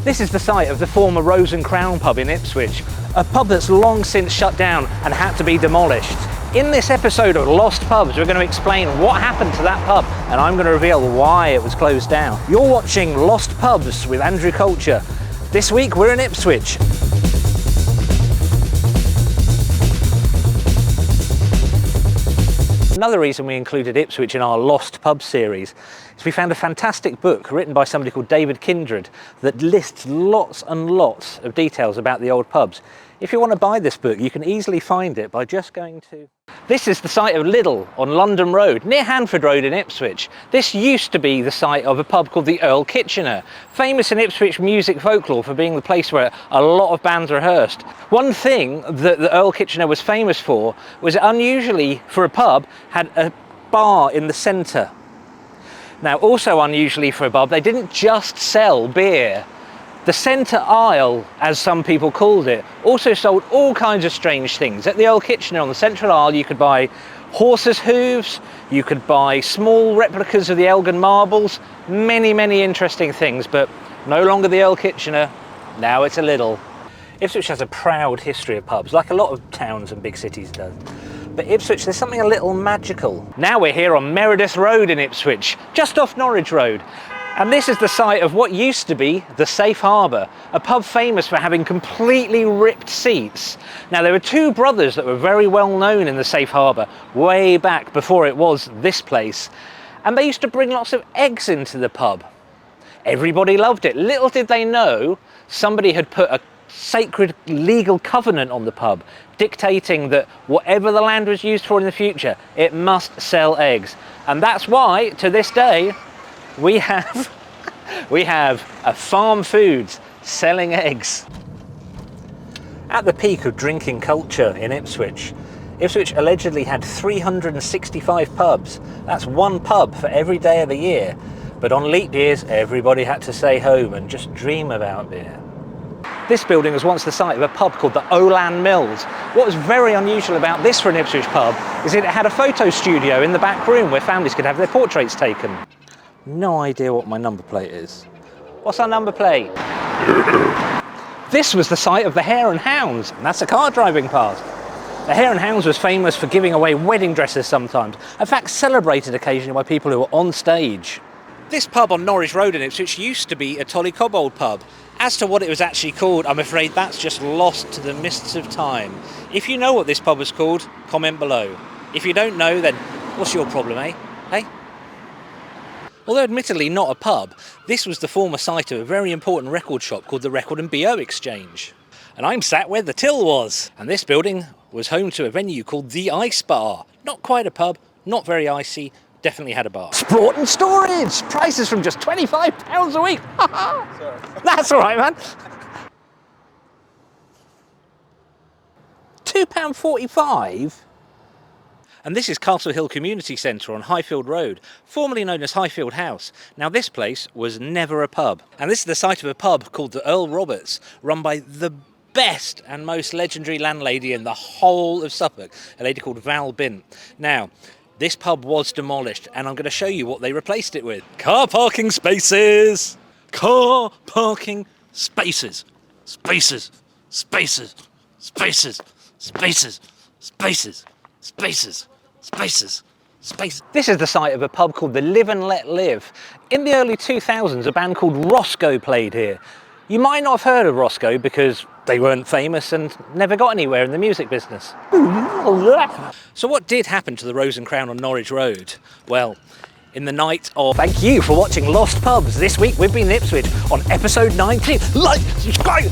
This is the site of the former Rose and Crown pub in Ipswich, a pub that's long since shut down and had to be demolished. In this episode of Lost Pubs, we're going to explain what happened to that pub, and I'm going to reveal why it was closed down. You're watching Lost Pubs with Andrew Culture. This week we're in Ipswich. Another reason we included Ipswich in our Lost Pub series is we found a fantastic book written by somebody called David Kindred that lists lots and lots of details about the old pubs. If you want to buy this book, you can easily find it by just going to... This is the site of Lidl on London Road, near Hanford Road in Ipswich. This used to be the site of a pub called the Earl Kitchener, famous in Ipswich music folklore for being the place where a lot of bands rehearsed. One thing that the Earl Kitchener was famous for was it unusually for a pub had a bar in the centre. Now, also unusually for a pub, they didn't just sell beer. The centre aisle, as some people called it, also sold all kinds of strange things. At the Old Kitchener on the central aisle, you could buy horses' hooves, you could buy small replicas of the Elgin marbles, many interesting things, but no longer the Old Kitchener, now it's a Lidl. Ipswich has a proud history of pubs, like a lot of towns and big cities do. But Ipswich, there's something a little magical. Now we're here on Meredith Road in Ipswich, just off Norwich Road. And this is the site of what used to be the Safe Harbour, a pub famous for having completely ripped seats. Now, there were two brothers that were very well known in the Safe Harbour way back before it was this place. And they used to bring lots of eggs into the pub. Everybody loved it. Little did they know somebody had put a sacred legal covenant on the pub, dictating that whatever the land was used for in the future, it must sell eggs. And that's why, to this day, we have a Farm Foods selling eggs. At the peak of drinking culture in Ipswich, Ipswich allegedly had 365 pubs. That's one pub for every day of the year. But on leap years, everybody had to stay home and just dream about beer. This building was once the site of a pub called the Olan Mills. What was very unusual about this for an Ipswich pub is that it had a photo studio in the back room where families could have their portraits taken. No idea what my number plate is. What's our number plate? This was the site of the Hare and Hounds, and that's a car driving past. The Hare and Hounds was famous for giving away wedding dresses sometimes. In fact, celebrated occasionally by people who were on stage. This pub on Norwich Road in Ipswich used to be a Tolly-Cobbold pub. As to what it was actually called, I'm afraid that's just lost to the mists of time. If you know what this pub was called, comment below. If you don't know, then what's your problem, eh? Hey? Although admittedly not a pub, this was the former site of a very important record shop called the Record and BO Exchange. And I'm sat where the till was. And this building was home to a venue called the Ice Bar. Not quite a pub, not very icy, definitely had a bar. Sport and storage! Prices from just £25 a week! Sorry. That's all right, man. £2.45? And this is Castle Hill Community Centre on Highfield Road, formerly known as Highfield House. Now, this place was never a pub. And this is the site of a pub called the Earl Roberts, run by the best and most legendary landlady in the whole of Suffolk, a lady called Val Bint. Now, this pub was demolished, and I'm going to show you what they replaced it with. Car parking spaces! Car parking spaces! Spaces! Spaces! Spaces! Spaces! Spaces! Spaces, spaces, spaces. This is the site of a pub called the Live and Let Live. In the early 2000s, a band called Roscoe played here. You might not have heard of Roscoe because they weren't famous and never got anywhere in the music business. So what did happen to the Rose and Crown on Norwich Road? Well, in the night of... Thank you for watching Lost Pubs. This week we've been in Ipswich on episode 19. Like, subscribe,